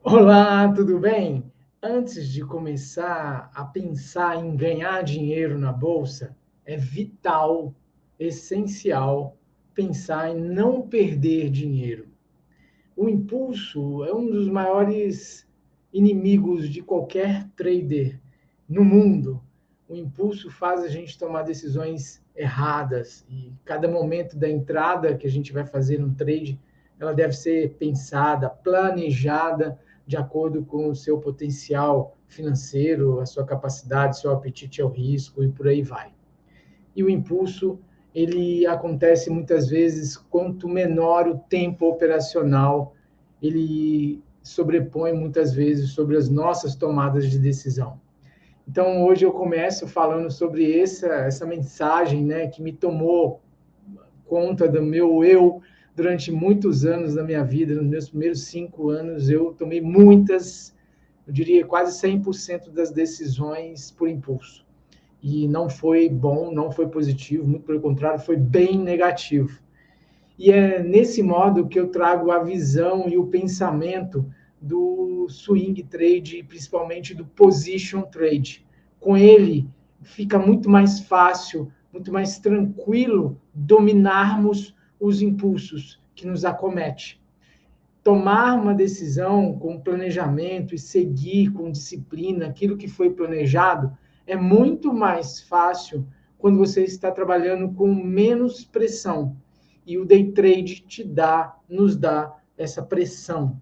Olá, tudo bem? Antes de começar a pensar em ganhar dinheiro na bolsa, é vital, essencial, pensar em não perder dinheiro. O impulso é um dos maiores inimigos de qualquer trader no mundo. O impulso faz a gente tomar decisões erradas e cada momento da entrada que a gente vai fazer no trade, ela deve ser pensada, planejada de acordo com o seu potencial financeiro, a sua capacidade, seu apetite ao risco e por aí vai. E o impulso, ele acontece muitas vezes quanto menor o tempo operacional, ele sobrepõe muitas vezes sobre as nossas tomadas de decisão. Então, hoje eu começo falando sobre essa mensagem, né, que me tomou conta do meu eu durante muitos anos da minha vida. Nos meus primeiros 5 anos, eu tomei muitas, eu diria quase 100% das decisões por impulso. E não foi bom, não foi positivo, muito pelo contrário, foi bem negativo. E é nesse modo que eu trago a visão e o pensamento do swing trade, principalmente do position trade. Com ele, fica muito mais fácil, muito mais tranquilo dominarmos os impulsos que nos acometem. Tomar uma decisão com planejamento e seguir com disciplina aquilo que foi planejado é muito mais fácil quando você está trabalhando com menos pressão. E o day trade nos dá essa pressão.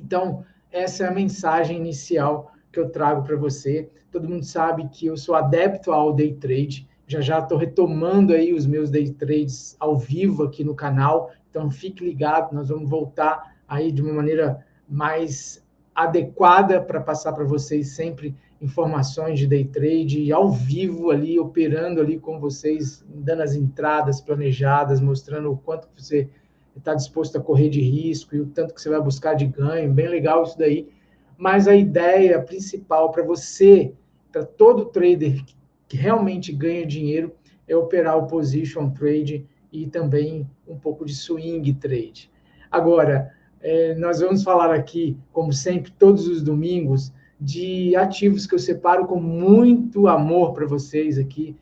Então, essa é a mensagem inicial que eu trago para você. Todo mundo sabe que eu sou adepto ao day trade. Já estou retomando aí os meus day trades ao vivo aqui no canal. Então, fique ligado, nós vamos voltar aí de uma maneira mais adequada para passar para vocês sempre informações de day trade ao vivo ali, operando ali com vocês, dando as entradas planejadas, mostrando o quanto você está disposto a correr de risco e o tanto que você vai buscar de ganho, bem legal isso daí. Mas a ideia principal para você, para todo trader que realmente ganha dinheiro, é operar o position trade e também um pouco de swing trade. Agora, nós vamos falar aqui, como sempre, todos os domingos, de ativos que eu separo com muito amor para vocês aqui.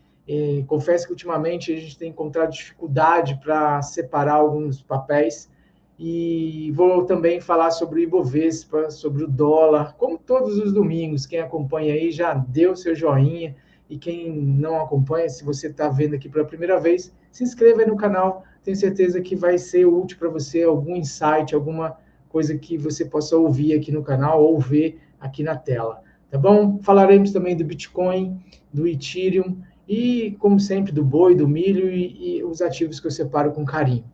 Confesso que ultimamente a gente tem encontrado dificuldade para separar alguns papéis e vou também falar sobre o Ibovespa, sobre o dólar, como todos os domingos. Quem acompanha aí já deu seu joinha e quem não acompanha, se você está vendo aqui pela primeira vez, se inscreva aí no canal. Tenho certeza que vai ser útil para você algum insight, alguma coisa que você possa ouvir aqui no canal ou ver aqui na tela. Tá bom? Falaremos também do Bitcoin, do Ethereum e, como sempre, do boi, do milho e os ativos que eu separo com carinho.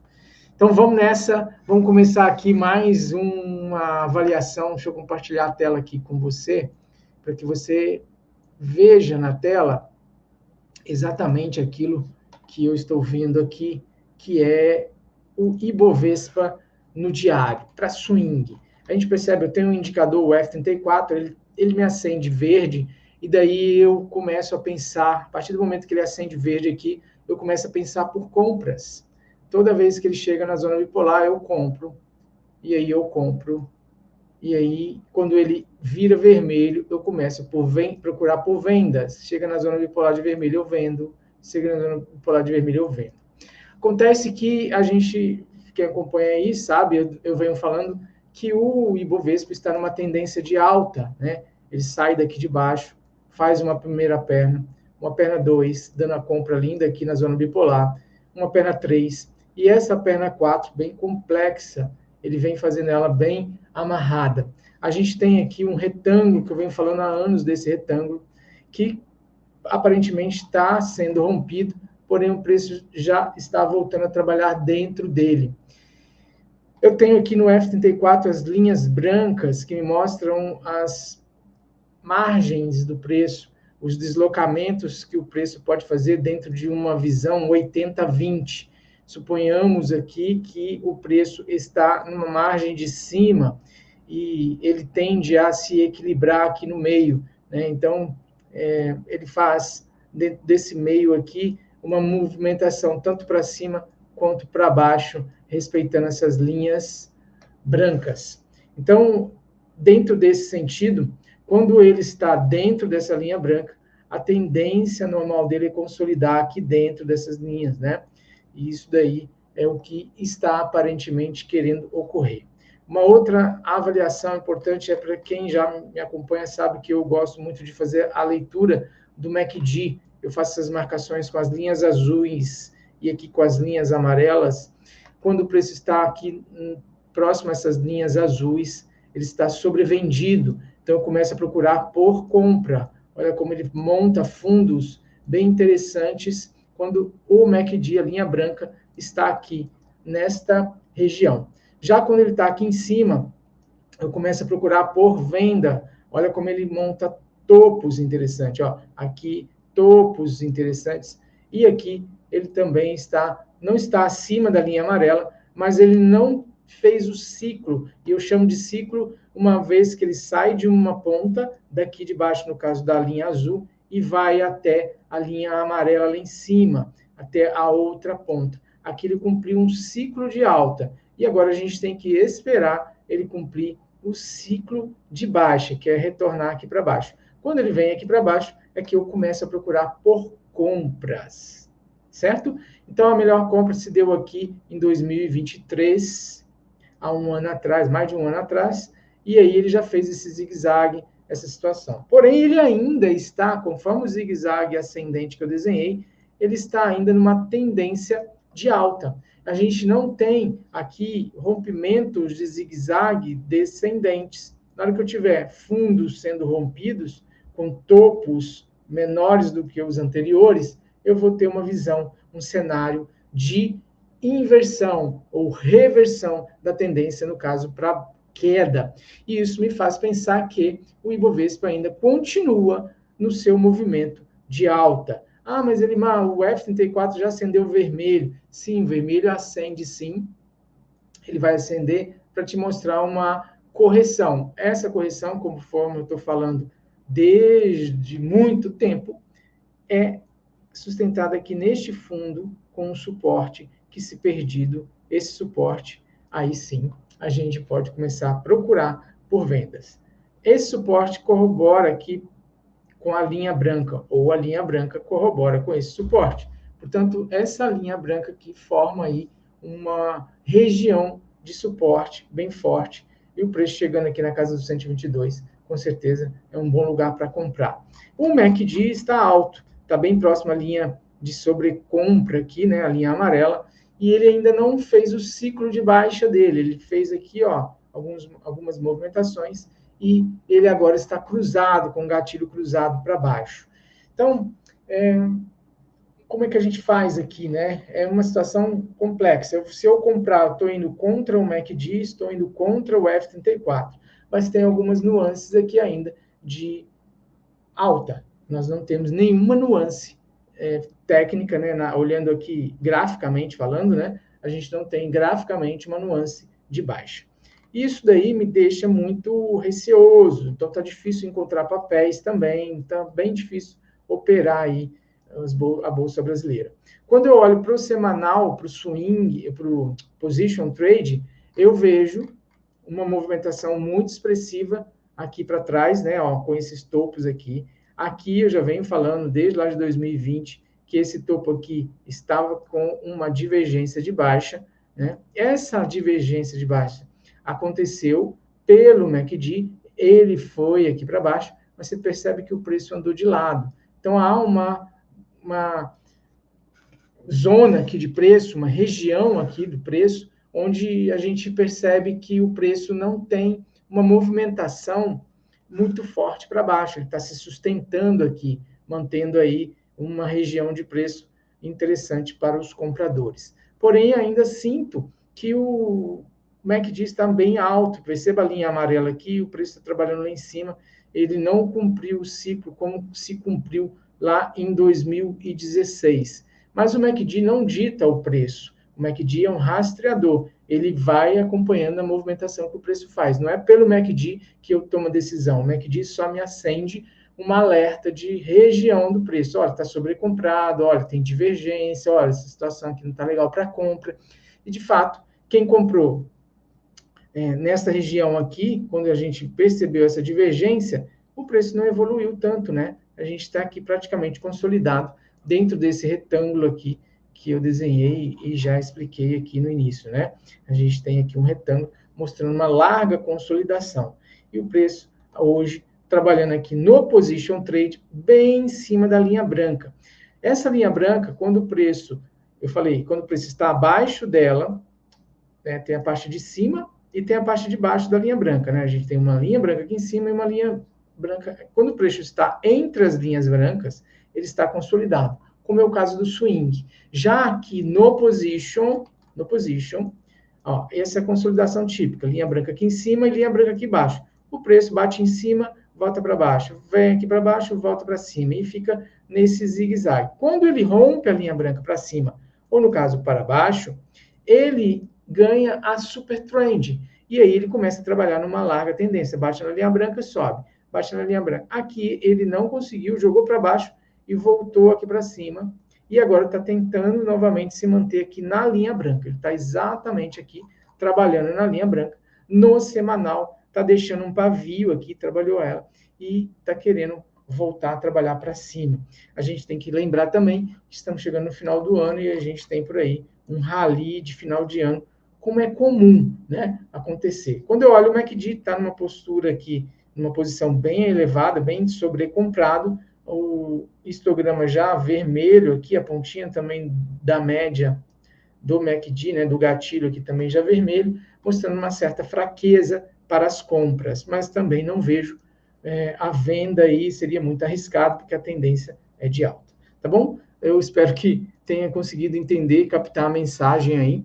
Então vamos nessa, vamos começar aqui mais uma avaliação. Deixa eu compartilhar a tela aqui com você, para que você veja na tela exatamente aquilo que eu estou vendo aqui, que é o Ibovespa no diário, para swing. A gente percebe, eu tenho um indicador, o F34, ele me acende verde, e daí eu começo a pensar, a partir do momento que ele acende verde aqui, eu começo a pensar por compras. Toda vez que ele chega na zona bipolar, eu compro, e aí eu compro, e aí, quando ele vira vermelho, eu começo procurar por vendas. Chega na zona bipolar de vermelho, eu vendo. Chega na zona bipolar de vermelho, eu vendo. Acontece que a gente, quem acompanha aí, sabe, eu venho falando que o Ibovespa está numa tendência de alta, né? Ele sai daqui de baixo, faz uma perna 2, dando a compra linda aqui na zona bipolar, uma perna 3, e essa perna 4, bem complexa, ele vem fazendo ela bem amarrada. A gente tem aqui um retângulo, que eu venho falando há anos desse retângulo, que aparentemente está sendo rompido, porém o preço já está voltando a trabalhar dentro dele. Eu tenho aqui no F34 as linhas brancas que me mostram as margens do preço, os deslocamentos que o preço pode fazer dentro de uma visão 80-20. Suponhamos aqui que o preço está numa margem de cima e ele tende a se equilibrar aqui no meio, né? Então, ele faz dentro desse meio aqui uma movimentação tanto para cima quanto para baixo, respeitando essas linhas brancas. Então, dentro desse sentido, quando ele está dentro dessa linha branca, a tendência normal dele é consolidar aqui dentro dessas linhas, né? E isso daí é o que está aparentemente querendo ocorrer. Uma outra avaliação importante é para quem já me acompanha, sabe que eu gosto muito de fazer a leitura do MACD. Eu faço essas marcações com as linhas azuis e aqui com as linhas amarelas. Quando o preço está aqui próximo a essas linhas azuis, ele está sobrevendido. Então, eu começo a procurar por compra. Olha como ele monta fundos bem interessantes quando o MACD, a linha branca, está aqui nesta região. Já quando ele está aqui em cima, eu começo a procurar por venda. Olha como ele monta topos interessantes. Ó, aqui, topos interessantes. E aqui ele também não está acima da linha amarela, mas ele não fez o ciclo. E eu chamo de ciclo uma vez que ele sai de uma ponta, daqui de baixo, no caso da linha azul, e vai até a linha amarela lá em cima, até a outra ponta. Aqui ele cumpriu um ciclo de alta. E agora a gente tem que esperar ele cumprir o ciclo de baixa, que é retornar aqui para baixo. Quando ele vem aqui para baixo, é que eu começo a procurar por compras, certo? Então, a melhor compra se deu aqui em 2023, há um ano atrás, mais de um ano atrás, e aí ele já fez esse zigue-zague, essa situação. Porém, ele ainda está, conforme o zigue-zague ascendente que eu desenhei, ele está ainda numa tendência de alta. A gente não tem aqui rompimentos de zigue-zague descendentes. Na hora que eu tiver fundos sendo rompidos, com topos menores do que os anteriores, eu vou ter uma visão, um cenário de inversão ou reversão da tendência, no caso, para queda. E isso me faz pensar que o Ibovespa ainda continua no seu movimento de alta. Ah, mas Elimar, o F34 já acendeu vermelho. Sim, vermelho acende sim. Ele vai acender para te mostrar uma correção. Essa correção, conforme eu estou falando desde muito tempo, é sustentada aqui neste fundo com um suporte que, se perdido esse suporte, aí sim a gente pode começar a procurar por vendas. Esse suporte corrobora aqui com a linha branca, ou a linha branca corrobora com esse suporte. Portanto, essa linha branca que forma aí uma região de suporte bem forte, e o preço chegando aqui na casa dos 122, com certeza é um bom lugar para comprar. O MACD está alto, está bem próximo à linha de sobrecompra aqui, né, a linha amarela, e ele ainda não fez o ciclo de baixa dele. Ele fez aqui, ó, algumas movimentações, e ele agora está cruzado, com o gatilho cruzado para baixo. Então, como é que a gente faz aqui, né? É uma situação complexa. Se eu comprar, estou indo contra o MACD, estou indo contra o F34, mas tem algumas nuances aqui ainda de alta. Nós não temos nenhuma nuance técnica, né? Olhando aqui graficamente falando, né? A gente não tem graficamente uma nuance de baixa. Isso daí me deixa muito receoso. Então, está difícil encontrar papéis também, está bem difícil operar aí a Bolsa Brasileira. Quando eu olho para o semanal, para o swing, para o position trade, eu vejo uma movimentação muito expressiva aqui para trás, né, ó, com esses topos aqui. Aqui eu já venho falando desde lá de 2020 que esse topo aqui estava com uma divergência de baixa, né? Essa divergência de baixa aconteceu pelo MACD, ele foi aqui para baixo, mas você percebe que o preço andou de lado. Então, há uma zona aqui de preço, uma região aqui do preço, onde a gente percebe que o preço não tem uma movimentação muito forte para baixo, ele está se sustentando aqui, mantendo aí uma região de preço interessante para os compradores. Porém, ainda sinto que o MACD está bem alto, perceba a linha amarela aqui, o preço está trabalhando lá em cima, ele não cumpriu o ciclo como se cumpriu lá em 2016. Mas o MACD não dita o preço. O MACD é um rastreador. Ele vai acompanhando a movimentação que o preço faz. Não é pelo MACD que eu tomo a decisão. O MACD só me acende um alerta de região do preço. Olha, está sobrecomprado, olha, tem divergência, olha, essa situação aqui não está legal para compra. E, de fato, quem comprou nessa região aqui, quando a gente percebeu essa divergência, o preço não evoluiu tanto, né? A gente está aqui praticamente consolidado dentro desse retângulo aqui que eu desenhei e já expliquei aqui no início, né? A gente tem aqui um retângulo mostrando uma larga consolidação. E o preço hoje trabalhando aqui no Position Trade, bem em cima da linha branca. Essa linha branca, quando o preço, eu falei, quando o preço está abaixo dela, né, tem a parte de cima e tem a parte de baixo da linha branca, né? A gente tem uma linha branca aqui em cima e uma linha branca. Quando o preço está entre as linhas brancas, ele está consolidado, como é o caso do swing. Já aqui no position, ó, essa é a consolidação típica, linha branca aqui em cima e linha branca aqui embaixo. O preço bate em cima, volta para baixo, vem aqui para baixo, volta para cima e fica nesse zigue-zague. Quando ele rompe a linha branca para cima, ou no caso para baixo, ele ganha a super trend. E aí ele começa a trabalhar numa larga tendência. Bate na linha branca e sobe. Bate na linha branca. Aqui ele não conseguiu, jogou para baixo e voltou aqui para cima. E agora está tentando novamente se manter aqui na linha branca. Ele está exatamente aqui trabalhando na linha branca. No semanal, está deixando um pavio aqui, trabalhou ela, e está querendo voltar a trabalhar para cima. A gente tem que lembrar também que estamos chegando no final do ano e a gente tem por aí um rally de final de ano, como é comum, né, acontecer. Quando eu olho o MACD, está numa postura aqui, numa posição bem elevada, bem sobrecomprado, o histograma já vermelho aqui, a pontinha também da média do MACD, né, do gatilho aqui também já vermelho, mostrando uma certa fraqueza para as compras, mas também não vejo a venda aí, seria muito arriscado, porque a tendência é de alta. Tá bom? Eu espero que tenha conseguido entender e captar a mensagem aí.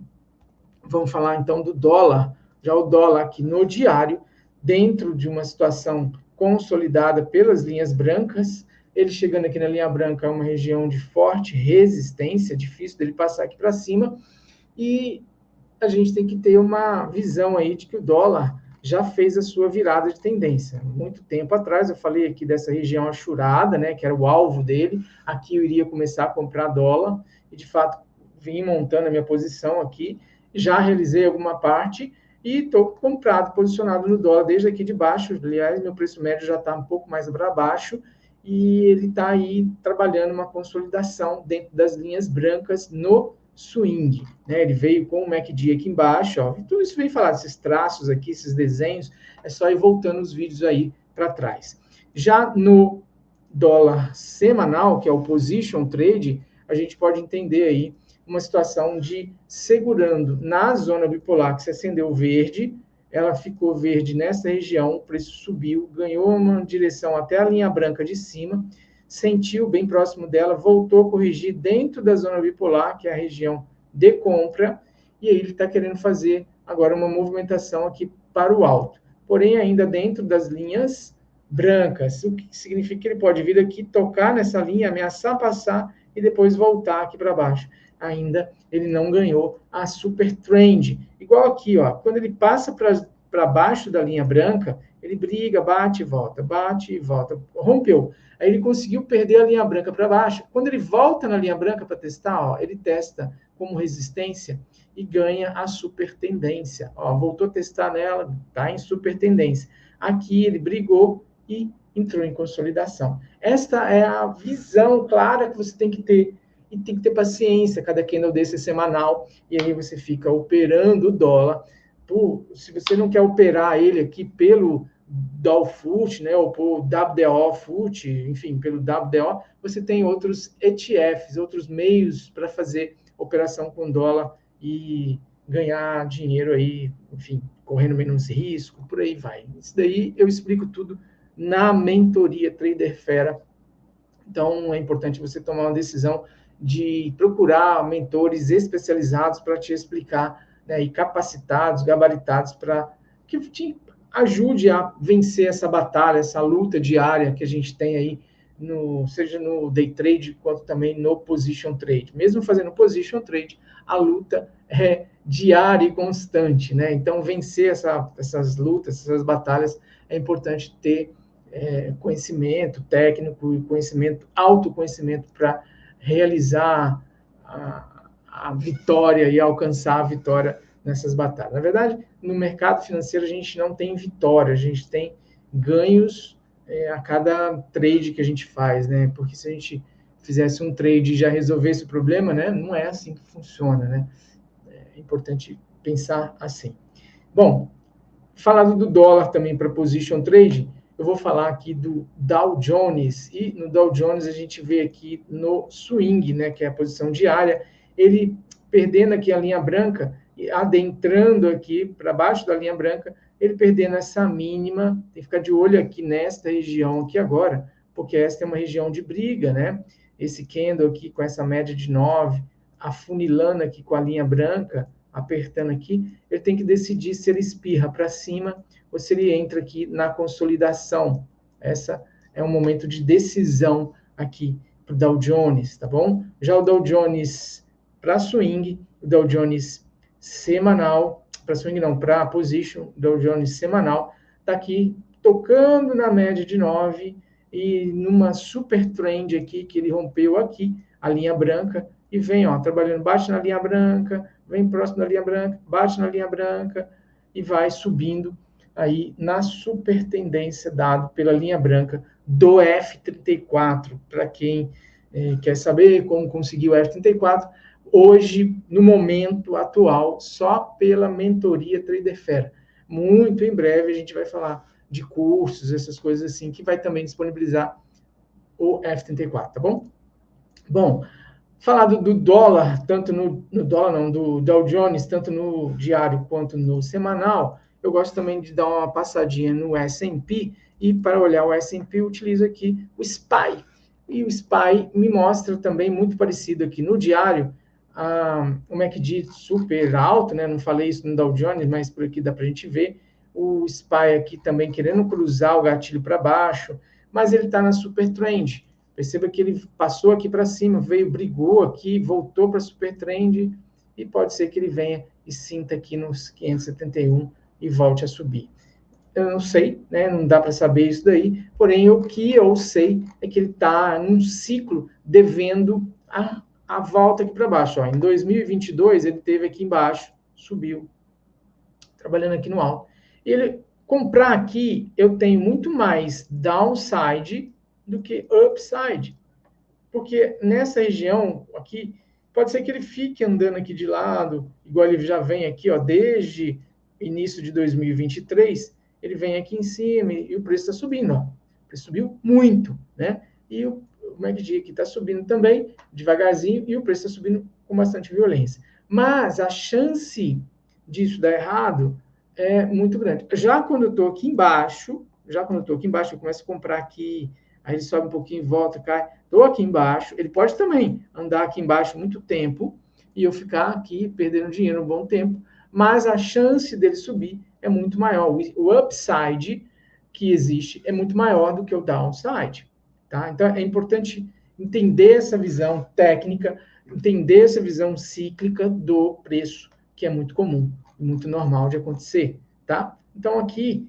Vamos falar então do dólar. Já o dólar aqui no diário, dentro de uma situação consolidada pelas linhas brancas, ele chegando aqui na linha branca é uma região de forte resistência, difícil dele passar aqui para cima, e a gente tem que ter uma visão aí de que o dólar já fez a sua virada de tendência. Muito tempo atrás, eu falei aqui dessa região achurada, né, que era o alvo dele, aqui eu iria começar a comprar dólar, e de fato vim montando a minha posição aqui, já realizei alguma parte, e estou comprado, posicionado no dólar desde aqui de baixo, aliás, meu preço médio já está um pouco mais para baixo, e ele está aí trabalhando uma consolidação dentro das linhas brancas no swing, né? Ele veio com o MACD aqui embaixo, ó, e tudo isso vem falar, esses traços aqui, esses desenhos, é só ir voltando os vídeos aí para trás. Já no dólar semanal, que é o Position Trade, a gente pode entender aí uma situação de segurando na zona bipolar, que se acendeu verde, ela ficou verde nessa região, o preço subiu, ganhou uma direção até a linha branca de cima, sentiu bem próximo dela, voltou a corrigir dentro da zona bipolar, que é a região de compra, e aí ele está querendo fazer agora uma movimentação aqui para o alto. Porém, ainda dentro das linhas brancas, o que significa que ele pode vir aqui, tocar nessa linha, ameaçar passar e depois voltar aqui para baixo. Ainda ele não ganhou a super trend. Igual aqui, ó, quando ele passa para baixo da linha branca, ele briga, bate e volta, rompeu. Aí ele conseguiu perder a linha branca para baixo. Quando ele volta na linha branca para testar, ó, ele testa como resistência e ganha a super tendência. Ó, voltou a testar nela, está em super tendência. Aqui ele brigou e entrou em consolidação. Esta é a visão clara que você tem que ter. E tem que ter paciência, cada candle desse é semanal, e aí você fica operando o dólar. Se você não quer operar ele aqui pelo Dow Foot, né, ou por WDO Foot, enfim, pelo WDO, você tem outros ETFs, outros meios para fazer operação com dólar e ganhar dinheiro aí, enfim, correndo menos risco, por aí vai. Isso daí eu explico tudo na mentoria Trader Fera. Então, é importante você tomar uma decisão de procurar mentores especializados para te explicar, né, e capacitados, gabaritados, para que te ajude a vencer essa batalha, essa luta diária que a gente tem aí, seja no day trade, quanto também no position trade. Mesmo fazendo position trade, a luta é diária e constante, né? Então, vencer essas lutas, essas batalhas, é importante ter conhecimento técnico e conhecimento, autoconhecimento para realizar a vitória e alcançar a vitória nessas batalhas. Na verdade, no mercado financeiro a gente não tem vitória, a gente tem ganhos a cada trade que a gente faz, né? Porque se a gente fizesse um trade e já resolvesse o problema, né? Não é assim que funciona, né? É importante pensar assim. Bom, falando do dólar também para position trade, eu vou falar aqui do Dow Jones, e no Dow Jones a gente vê aqui no swing, né, que é a posição diária, ele perdendo aqui a linha branca, e adentrando aqui para baixo da linha branca, ele perdendo essa mínima, tem que ficar de olho aqui nesta região aqui agora, porque esta é uma região de briga, né? Esse candle aqui com essa média de 9, afunilando aqui com a linha branca, apertando aqui, ele tem que decidir se ele espirra para cima ou se ele entra aqui na consolidação. Essa é um momento de decisão aqui para o Dow Jones, tá bom? Já o Dow Jones para swing, o Dow Jones semanal, para swing não, para position, o Dow Jones semanal, está aqui tocando na média de 9 e numa super trend aqui, que ele rompeu aqui, a linha branca, e vem, ó, trabalhando, bate na linha branca, vem próximo da linha branca, bate na linha branca e vai subindo aí na super tendência dado pela linha branca do F34. Para quem quer saber como conseguir o F34, hoje, no momento atual, só pela mentoria Traderfera. Muito em breve a gente vai falar de cursos, essas coisas assim, que vai também disponibilizar o F34, tá bom? Bom, falado do dólar, tanto no dólar não, do Dow Jones, tanto no diário quanto no semanal, eu gosto também de dar uma passadinha no S&P, e para olhar o S&P eu utilizo aqui o SPY. E o SPY me mostra também muito parecido aqui no diário, o MACD super alto, né? Não falei isso no Dow Jones, mas por aqui dá para a gente ver. O SPY aqui também querendo cruzar o gatilho para baixo, mas ele está na super trend. Perceba que ele passou aqui para cima, veio, brigou aqui, voltou para super trend, e pode ser que ele venha e sinta aqui nos 571 e volte a subir. Eu não sei, né? Não dá para saber isso daí, porém o que eu sei é que ele está num ciclo devendo a volta aqui para baixo. Ó. Em 2022 ele teve aqui embaixo, subiu, trabalhando aqui no alto. Ele comprar aqui, eu tenho muito mais downside do que upside, porque nessa região aqui, pode ser que ele fique andando aqui de lado, igual ele já vem aqui, ó, desde início de 2023, ele vem aqui em cima e o preço está subindo, ó. O preço subiu muito, né? E o MACD aqui está subindo também, devagarzinho, e o preço está subindo com bastante violência. Mas a chance disso dar errado é muito grande. Já quando eu estou aqui embaixo, eu começo a comprar aqui, aí ele sobe um pouquinho, volta, cai. Estou aqui embaixo, ele pode também andar aqui embaixo muito tempo e eu ficar aqui perdendo dinheiro um bom tempo, mas a chance dele subir é muito maior. O upside que existe é muito maior do que o downside. Tá? Então, é importante entender essa visão técnica, entender essa visão cíclica do preço, que é muito comum, muito normal de acontecer. Tá? Então, aqui,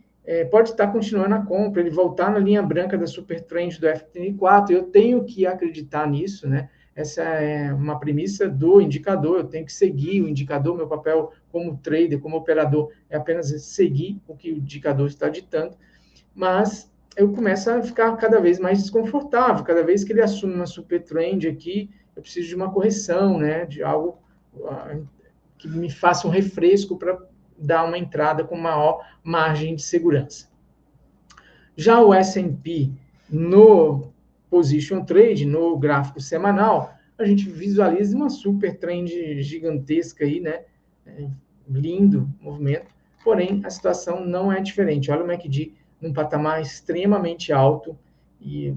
pode estar continuando a compra, ele voltar na linha branca da super trend do F34, eu tenho que acreditar nisso, né? Essa é uma premissa do indicador, eu tenho que seguir o indicador, meu papel como trader, como operador, é apenas seguir o que o indicador está ditando, mas eu começo a ficar cada vez mais desconfortável, cada vez que ele assume uma super trend aqui, eu preciso de uma correção, né? De algo que me faça um refresco para dar uma entrada com maior margem de segurança. Já o S&P no Position Trade, no gráfico semanal, a gente visualiza uma super trend gigantesca aí, né? Lindo movimento, porém a situação não é diferente. Olha o MACD num patamar extremamente alto e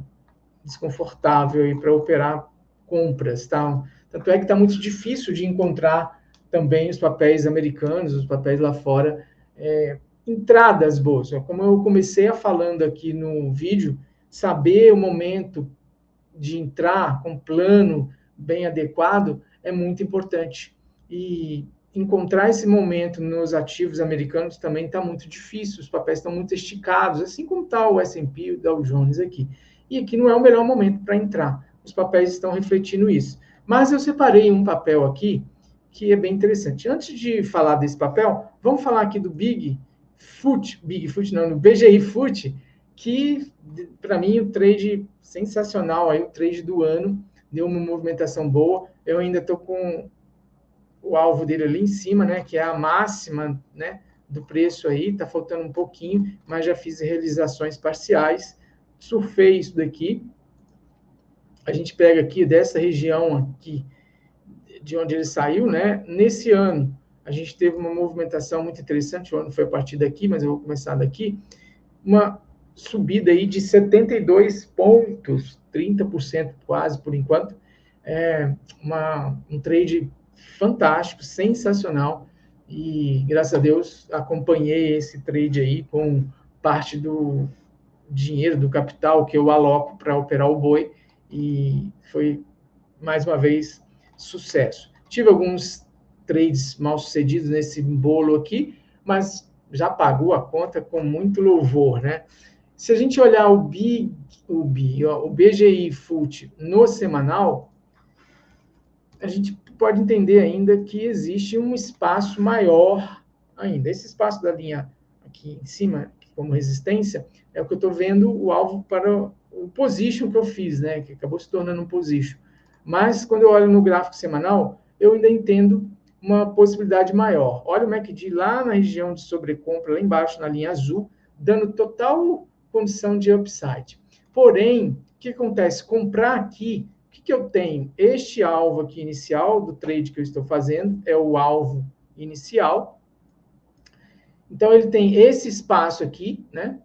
desconfortável aí para operar compras, tá? Tanto é que está muito difícil de encontrar também os papéis americanos, os papéis lá fora, entradas boas. Como eu comecei a falando aqui no vídeo, saber o momento de entrar com plano bem adequado é muito importante. E encontrar esse momento nos ativos americanos também está muito difícil, os papéis estão muito esticados, assim como está o S&P e o Dow Jones aqui. E aqui não é o melhor momento para entrar, os papéis estão refletindo isso. Mas eu separei um papel aqui, que é bem interessante. Antes de falar desse papel, vamos falar aqui do Big Foot não, no BGI Foot, que para mim o trade sensacional, aí o trade do ano, deu uma movimentação boa. Eu ainda estou com o alvo dele ali em cima, né, que é a máxima, né, do preço aí, tá faltando um pouquinho, mas já fiz realizações parciais, surfei isso daqui. A gente pega aqui dessa região aqui, de onde ele saiu, né, nesse ano a gente teve uma movimentação muito interessante, o ano foi a partir daqui, mas eu vou começar daqui, uma subida aí de 72 pontos, 30% quase por enquanto, um trade fantástico, sensacional, e graças a Deus acompanhei esse trade aí com parte do dinheiro, do capital que eu aloco para operar o boi, e foi, mais uma vez, sucesso. Tive alguns trades mal sucedidos nesse bolo aqui, mas já pagou a conta com muito louvor, né? Se a gente olhar o BGI Foot no semanal, a gente pode entender ainda que existe um espaço maior ainda. Esse espaço da linha aqui em cima, como resistência, é o que eu estou vendo o alvo para o position que eu fiz, né? Que acabou se tornando um position. Mas, quando eu olho no gráfico semanal, eu ainda entendo uma possibilidade maior. Olha o MACD lá na região de sobrecompra, lá embaixo, na linha azul, dando total condição de upside. Porém, o que acontece? Comprar aqui, o que eu tenho? Este alvo aqui inicial do trade que eu estou fazendo é o alvo inicial. Então, ele tem esse espaço aqui, né?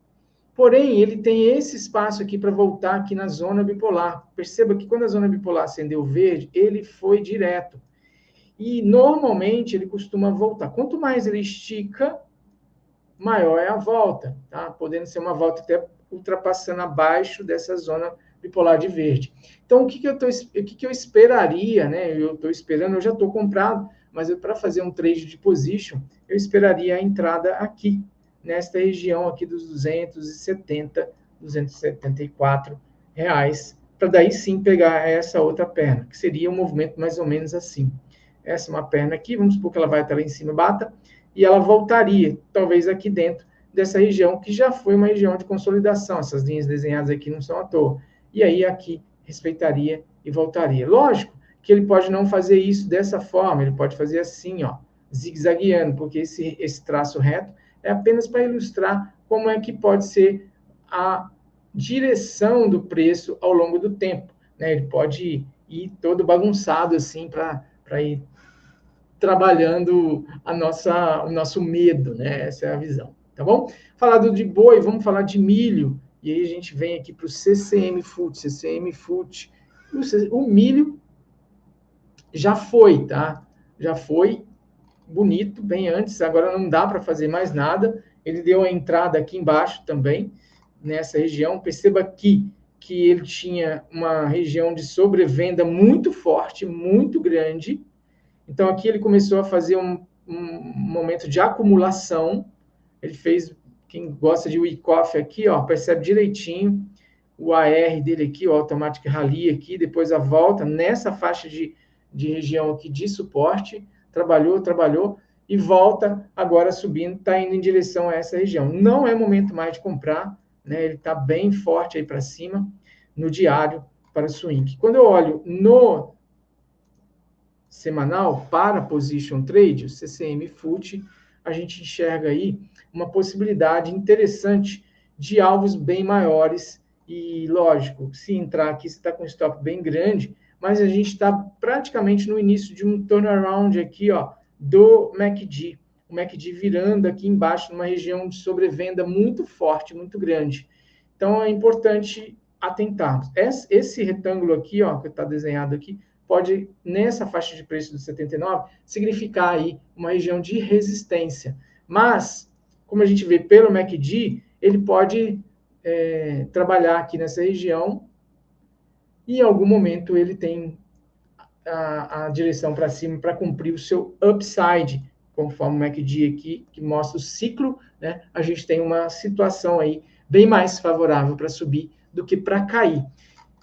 Porém, ele tem esse espaço aqui para voltar aqui na zona bipolar. Perceba que quando a zona bipolar acendeu verde, ele foi direto. E, normalmente, ele costuma voltar. Quanto mais ele estica, maior é a volta, tá? Podendo ser uma volta até ultrapassando abaixo dessa zona bipolar de verde. Então, o que eu esperaria, né? Eu estou esperando, eu já estou comprado, mas para fazer um trade de position, eu esperaria a entrada aqui, nesta região aqui dos 270, 274 reais, para daí sim pegar essa outra perna, que seria um movimento mais ou menos assim. Essa é uma perna aqui, vamos supor que ela vai até lá em cima, bata, e ela voltaria, talvez aqui dentro dessa região, que já foi uma região de consolidação. Essas linhas desenhadas aqui não são à toa. E aí aqui respeitaria e voltaria. Lógico que ele pode não fazer isso dessa forma, ele pode fazer assim, ó, zigue-zagueando, porque esse traço reto é apenas para ilustrar como é que pode ser a direção do preço ao longo do tempo, né? Ele pode ir todo bagunçado assim para ir trabalhando o nosso medo, né? Essa é a visão, tá bom? Falado de boi, vamos falar de milho, e aí a gente vem aqui para o CCM Foot. O milho já foi, tá? Já foi bonito, bem antes, agora não dá para fazer mais nada. Ele deu a entrada aqui embaixo também, nessa região. Perceba aqui que ele tinha uma região de sobrevenda muito forte, muito grande. Então, aqui ele começou a fazer um momento de acumulação. Ele fez, quem gosta de Wyckoff aqui, ó, percebe direitinho o AR dele aqui, o Automatic Rally aqui, depois a volta nessa faixa de região aqui de suporte, trabalhou, e volta agora subindo, está indo em direção a essa região. Não é momento mais de comprar, né? Ele está bem forte aí para cima, no diário para swing. Quando eu olho no semanal para position trade, o CCM Foot, a gente enxerga aí uma possibilidade interessante de alvos bem maiores. E, lógico, se entrar aqui, você está com um stop bem grande, mas a gente está praticamente no início de um turnaround aqui, ó, do MACD. O MACD virando aqui embaixo, numa região de sobrevenda muito forte, muito grande. Então, é importante atentarmos. Esse retângulo aqui, ó, que está desenhado aqui, pode, nessa faixa de preço dos 79, significar aí uma região de resistência. Mas, como a gente vê pelo MACD, ele pode trabalhar aqui nessa região e, em algum momento, ele tem a direção para cima para cumprir o seu upside, conforme o MACD aqui, que mostra o ciclo, né? A gente tem uma situação aí bem mais favorável para subir do que para cair.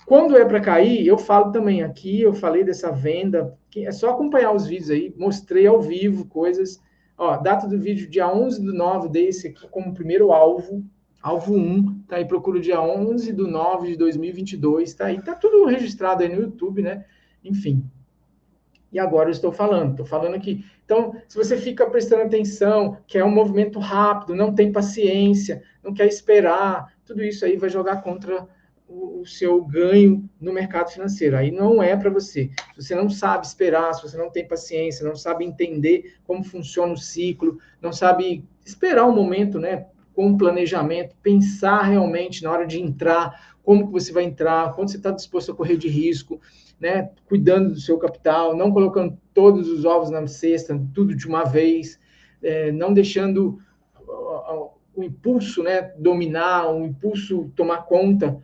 Quando é para cair, eu falo também aqui, eu falei dessa venda, que é só acompanhar os vídeos aí, mostrei ao vivo coisas. Ó, data do vídeo, dia 11/9, dei esse aqui como primeiro alvo, alvo 1, tá aí, procura o dia 11/9 de 2022, tá aí, tá tudo registrado aí no YouTube, né? Enfim. E agora eu estou falando aqui. Então, se você fica prestando atenção, que é um movimento rápido, não tem paciência, não quer esperar, tudo isso aí vai jogar contra o seu ganho no mercado financeiro. Aí não é para você. Se você não sabe esperar, se você não tem paciência, não sabe entender como funciona o ciclo, não sabe esperar o momento, né, com planejamento, pensar realmente na hora de entrar, como que você vai entrar, quanto você está disposto a correr de risco, né, cuidando do seu capital, não colocando todos os ovos na cesta, tudo de uma vez, não deixando o impulso, né, dominar, o impulso tomar conta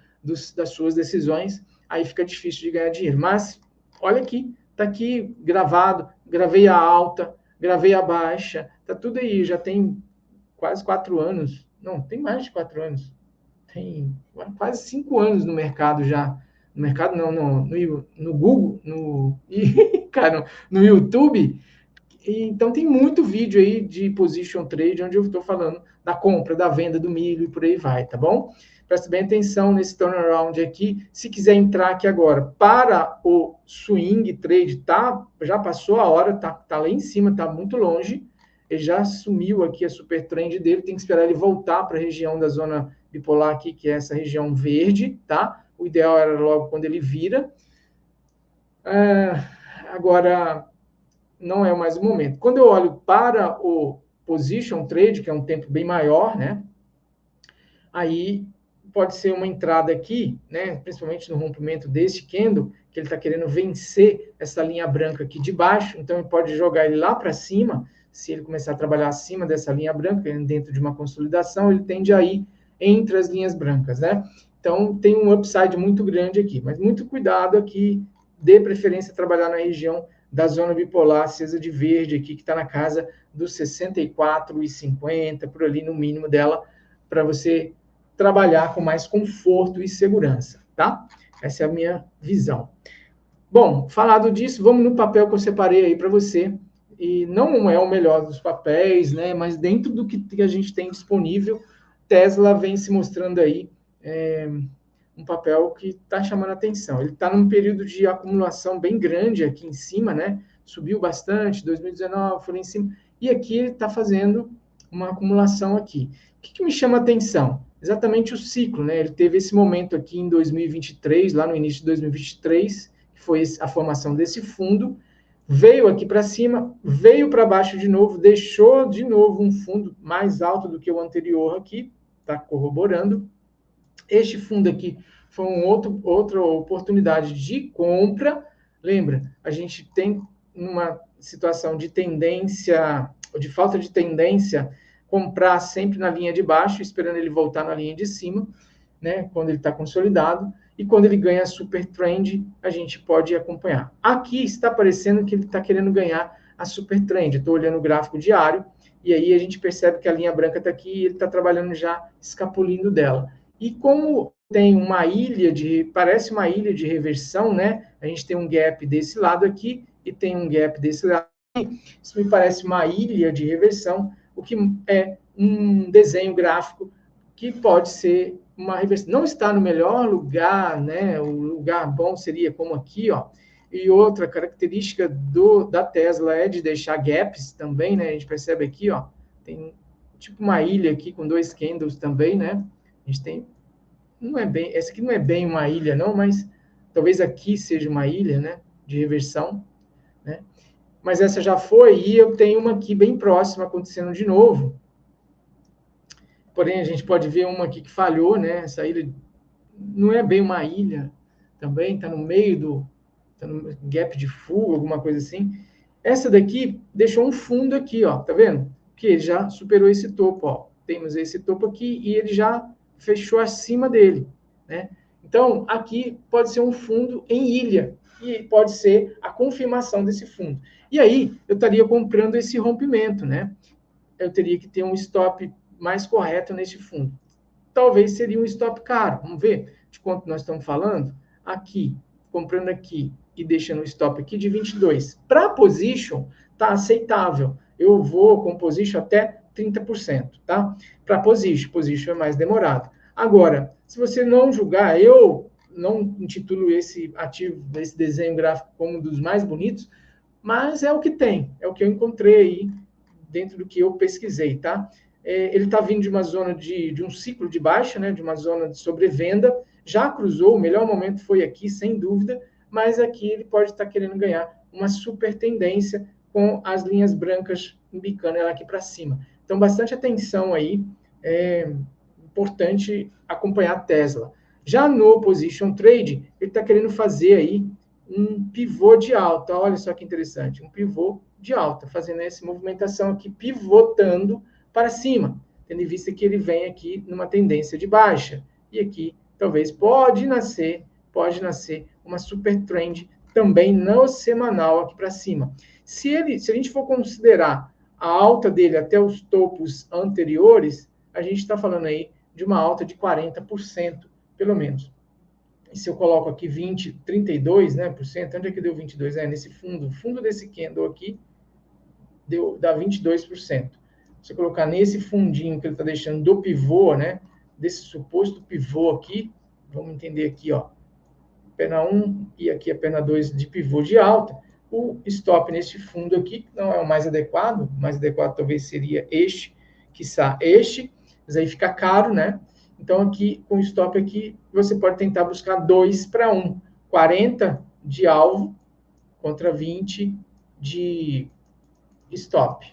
das suas decisões, aí fica difícil de ganhar dinheiro. Mas, olha aqui, está aqui gravado, gravei a alta, gravei a baixa, está tudo aí, já tem quase 4 anos, não, tem mais de 4 anos, tem quase 5 anos no mercado já. No mercado não, no Google, cara, no YouTube. Então tem muito vídeo aí de position trade onde eu estou falando da compra, da venda do milho e por aí vai, tá bom? Preste bem atenção nesse turnaround aqui. Se quiser entrar aqui agora para o swing trade, tá? Já passou a hora, tá lá em cima, tá muito longe. Ele já sumiu aqui a super trend dele, tem que esperar ele voltar para a região da zona bipolar aqui, que é essa região verde, tá? O ideal era logo quando ele vira. Agora, não é mais o momento. Quando eu olho para o position trade, que é um tempo bem maior, né? Aí pode ser uma entrada aqui, né? Principalmente no rompimento deste candle, que ele está querendo vencer essa linha branca aqui de baixo, então ele pode jogar ele lá para cima. Se ele começar a trabalhar acima dessa linha branca, dentro de uma consolidação, ele tende a ir entre as linhas brancas, né? Então tem um upside muito grande aqui, mas muito cuidado aqui, dê preferência a trabalhar na região da zona bipolar acesa de verde aqui, que está na casa dos 64,50, por ali no mínimo dela, para você trabalhar com mais conforto e segurança, tá? Essa é a minha visão. Bom, falado disso, vamos no papel que eu separei aí para você. E não é o melhor dos papéis, né? Mas dentro do que a gente tem disponível, Tesla vem se mostrando aí um papel que está chamando a atenção. Ele está num período de acumulação bem grande aqui em cima, né? Subiu bastante, 2019 foi lá em cima, e aqui ele está fazendo uma acumulação aqui. O que me chama a atenção? Exatamente o ciclo, né? Ele teve esse momento aqui em 2023, lá no início de 2023, que foi a formação desse fundo, veio aqui para cima, veio para baixo de novo, deixou de novo um fundo mais alto do que o anterior aqui, está corroborando. Este fundo aqui foi outra oportunidade de compra. Lembra, a gente tem uma situação de tendência, de falta de tendência, comprar sempre na linha de baixo, esperando ele voltar na linha de cima, né? Quando ele está consolidado. E quando ele ganha super trend, a gente pode acompanhar. Aqui está parecendo que ele está querendo ganhar a super trend. Estou olhando o gráfico diário, e aí a gente percebe que a linha branca está aqui e ele está trabalhando já escapulindo dela. E como tem uma ilha parece uma ilha de reversão, né? A gente tem um gap desse lado aqui e tem um gap desse lado aqui. Isso me parece uma ilha de reversão, o que é um desenho gráfico que pode ser uma reversão. Não está no melhor lugar, né? O lugar bom seria como aqui, ó. E outra característica da Tesla é de deixar gaps também, né? A gente percebe aqui, ó, tem tipo uma ilha aqui com 2 candles também, né? A gente tem, não é bem, essa aqui não é bem uma ilha, não, mas talvez aqui seja uma ilha, né, de reversão, né? Mas essa já foi e eu tenho uma aqui bem próxima acontecendo de novo. Porém, a gente pode ver uma aqui que falhou, né? Essa ilha não é bem uma ilha também, está no meio tá no gap de fuga, alguma coisa assim. Essa daqui deixou um fundo aqui, ó, tá vendo? Que ele já superou esse topo, ó. Temos esse topo aqui e ele já fechou acima dele, né? Então, aqui pode ser um fundo em ilha e pode ser a confirmação desse fundo. E aí, eu estaria comprando esse rompimento, né? Eu teria que ter um stop mais correto nesse fundo. Talvez seria um stop caro. Vamos ver de quanto nós estamos falando? aqui, comprando aqui e deixando o stop aqui de 22. Para position, tá aceitável. Eu vou com position até 30%, tá? Para position é mais demorado. Agora, se você não julgar, eu não intitulo esse ativo, esse desenho gráfico como um dos mais bonitos, mas é o que tem, é o que eu encontrei aí dentro do que eu pesquisei, tá? Ele está vindo de uma zona de um ciclo de baixa, né? De uma zona de sobrevenda, já cruzou, o melhor momento foi aqui, sem dúvida, mas aqui ele pode estar querendo ganhar uma super tendência com as linhas brancas embicando ela aqui para cima. Então, bastante atenção aí, é importante acompanhar a Tesla. Já no Position Trade, ele está querendo fazer aí um pivô de alta. Olha só que interessante, um pivô de alta, fazendo essa movimentação aqui, pivotando para cima, tendo em vista que ele vem aqui numa tendência de baixa. E aqui, talvez, pode nascer uma super trend também no semanal aqui para cima. Se a gente for considerar a alta dele até os topos anteriores, a gente está falando aí de uma alta de 40%, pelo menos. E se eu coloco aqui 20, 32, né, por cento, onde é que deu 22? Nesse fundo desse candle aqui, dá 22%. Se eu colocar nesse fundinho que ele está deixando do pivô, né, desse suposto pivô aqui, vamos entender aqui, ó, perna 1 e aqui a perna 2 de pivô de alta, o stop nesse fundo aqui não é o mais adequado talvez seria este, quiçá este, mas aí fica caro, né? Então aqui, com o stop aqui, você pode tentar buscar 2 para 1, 40 de alvo contra 20 de stop.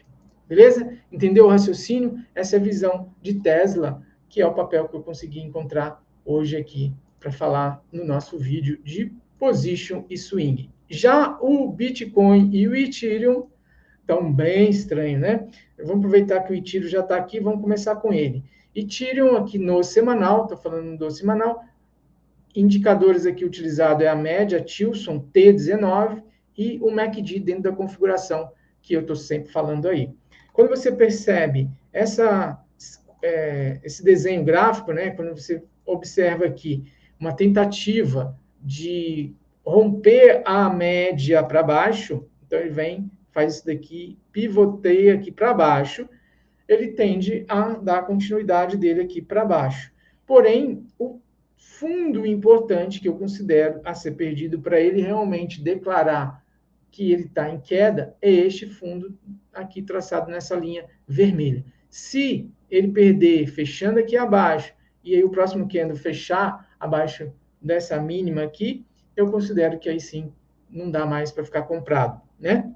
Beleza? Entendeu o raciocínio? Essa é a visão de Tesla, que é o papel que eu consegui encontrar hoje aqui para falar no nosso vídeo de position e swing. Já o Bitcoin e o Ethereum estão bem estranhos, né? Vamos aproveitar que o Ethereum já está aqui, vamos começar com ele. Ethereum aqui no semanal, estou falando do semanal, indicadores aqui utilizados é a média Tilson T19 e o MACD dentro da configuração que eu estou sempre falando aí. Quando você percebe esse desenho gráfico, né, quando você observa aqui uma tentativa de romper a média para baixo, então ele vem, faz isso daqui, pivoteia aqui para baixo, ele tende a dar a continuidade dele aqui para baixo. Porém, o fundo importante que eu considero a ser perdido para ele realmente declarar que ele está em queda é este fundo aqui traçado nessa linha vermelha. Se ele perder fechando aqui abaixo e aí o próximo candle fechar abaixo dessa mínima aqui, eu considero que aí sim não dá mais para ficar comprado, né?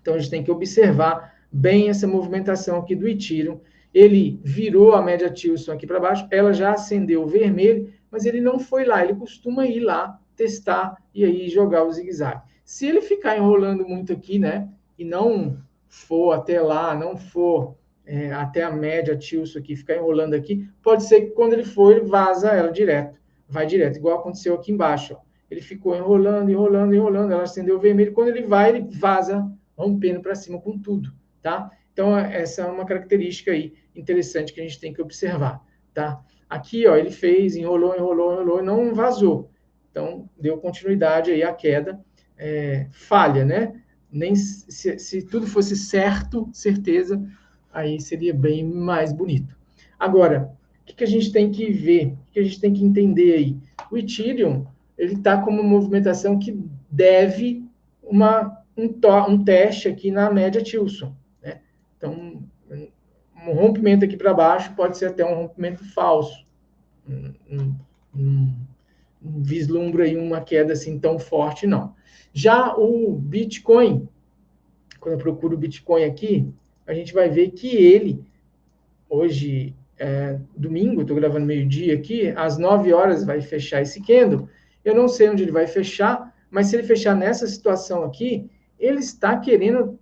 Então a gente tem que observar bem essa movimentação aqui do Ethereum. Ele virou a média Tilson aqui para baixo, ela já acendeu o vermelho, mas ele não foi lá, ele costuma ir lá testar e aí jogar o zigue-zague. Se ele ficar enrolando muito aqui, né, e não for até lá, não for até a média Tilson aqui, ficar enrolando aqui, pode ser que quando ele for, ele vaza ela direto, vai direto, igual aconteceu aqui embaixo, ó. Ele ficou enrolando, ela acendeu o vermelho, quando ele vai, ele vaza, rompendo para cima com tudo, tá? Então, essa é uma característica aí interessante que a gente tem que observar, tá? Aqui, ó, ele fez, enrolou e não vazou. Então, deu continuidade aí à queda, falha, né? Nem se tudo fosse certo, certeza, aí seria bem mais bonito. Agora, o que a gente tem que ver? O que a gente tem que entender aí? O Ethereum, ele está com uma movimentação que deve um teste aqui na média Tilson, né? Então, um rompimento aqui para baixo pode ser até um rompimento falso. Um vislumbra aí uma queda assim tão forte, não. Já o Bitcoin, quando eu procuro o Bitcoin aqui, a gente vai ver que ele, hoje, domingo, estou gravando meio-dia aqui, às 9 horas vai fechar esse candle. Eu não sei onde ele vai fechar, mas se ele fechar nessa situação aqui, ele está querendo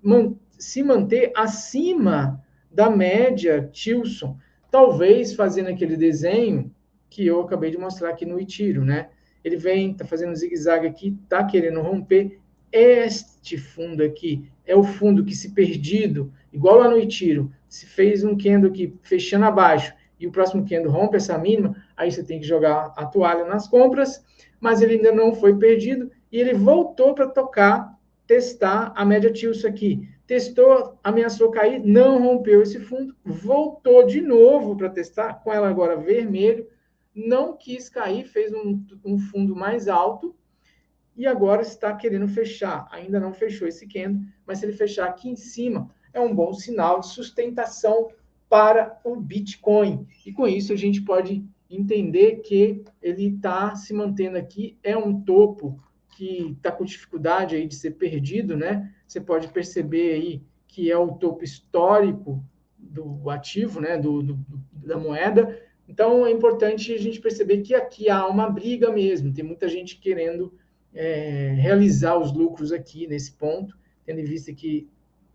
se manter acima da média Tilson, talvez fazendo aquele desenho que eu acabei de mostrar aqui no Ethereum, né? Ele vem, está fazendo zigue-zague aqui, está querendo romper. Este fundo aqui é o fundo que, se perdido, igual lá no Ethereum, se fez um candle aqui fechando abaixo e o próximo candle rompe essa mínima, aí você tem que jogar a toalha nas compras, mas ele ainda não foi perdido, e ele voltou para tocar, testar a média Tilson aqui. Testou, ameaçou cair, não rompeu esse fundo, voltou de novo para testar, com ela agora vermelho, não quis cair, fez um fundo mais alto, e agora está querendo fechar. Ainda não fechou esse candle, mas se ele fechar aqui em cima, é um bom sinal de sustentação para o Bitcoin. E com isso a gente pode entender que ele está se mantendo aqui, é um topo que está com dificuldade aí de ser perdido, né? Você pode perceber aí que é o topo histórico do ativo, né? Da moeda. Então é importante a gente perceber que aqui há uma briga mesmo, tem muita gente querendo realizar os lucros aqui nesse ponto, tendo em vista que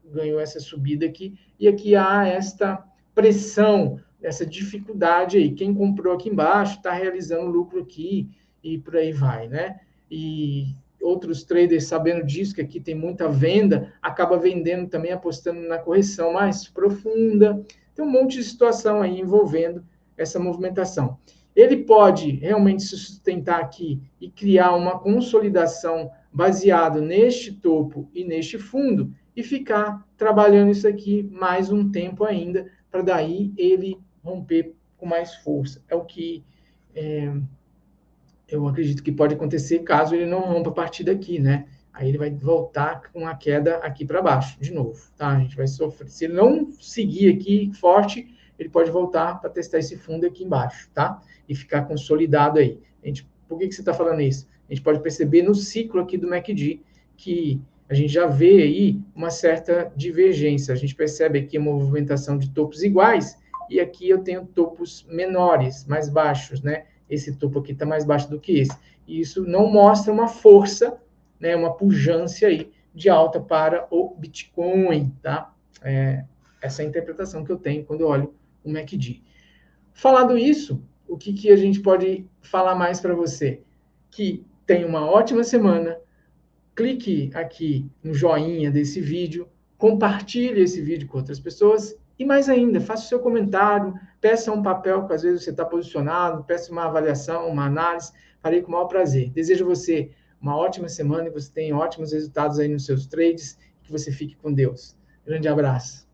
ganhou essa subida aqui, e aqui há esta pressão, essa dificuldade aí. Quem comprou aqui embaixo está realizando lucro aqui e por aí vai, né? E outros traders sabendo disso, que aqui tem muita venda, acaba vendendo também, apostando na correção mais profunda. Tem um monte de situação aí envolvendo essa movimentação. Ele pode realmente se sustentar aqui e criar uma consolidação baseado neste topo e neste fundo e ficar trabalhando isso aqui mais um tempo ainda, para daí ele romper com mais força. É o que eu acredito que pode acontecer caso ele não rompa a partir daqui, né? Aí ele vai voltar com a queda aqui para baixo, de novo, tá? A gente vai sofrer. Se ele não seguir aqui forte, ele pode voltar para testar esse fundo aqui embaixo, tá? E ficar consolidado aí. Por que você está falando isso? A gente pode perceber no ciclo aqui do MACD que a gente já vê aí uma certa divergência. A gente percebe aqui uma movimentação de topos iguais e aqui eu tenho topos menores, mais baixos, né? Esse topo aqui está mais baixo do que esse. E isso não mostra uma força, né, uma pujança aí de alta para o Bitcoin, tá? Essa é a interpretação que eu tenho quando eu olho o MACD. Falando isso, o que a gente pode falar mais para você? Que tenha uma ótima semana, clique aqui no joinha desse vídeo, compartilhe esse vídeo com outras pessoas e mais ainda, faça o seu comentário, peça um papel que às vezes você está posicionado, peça uma avaliação, uma análise, farei com o maior prazer. Desejo a você uma ótima semana e você tenha ótimos resultados aí nos seus trades, que você fique com Deus. Grande abraço.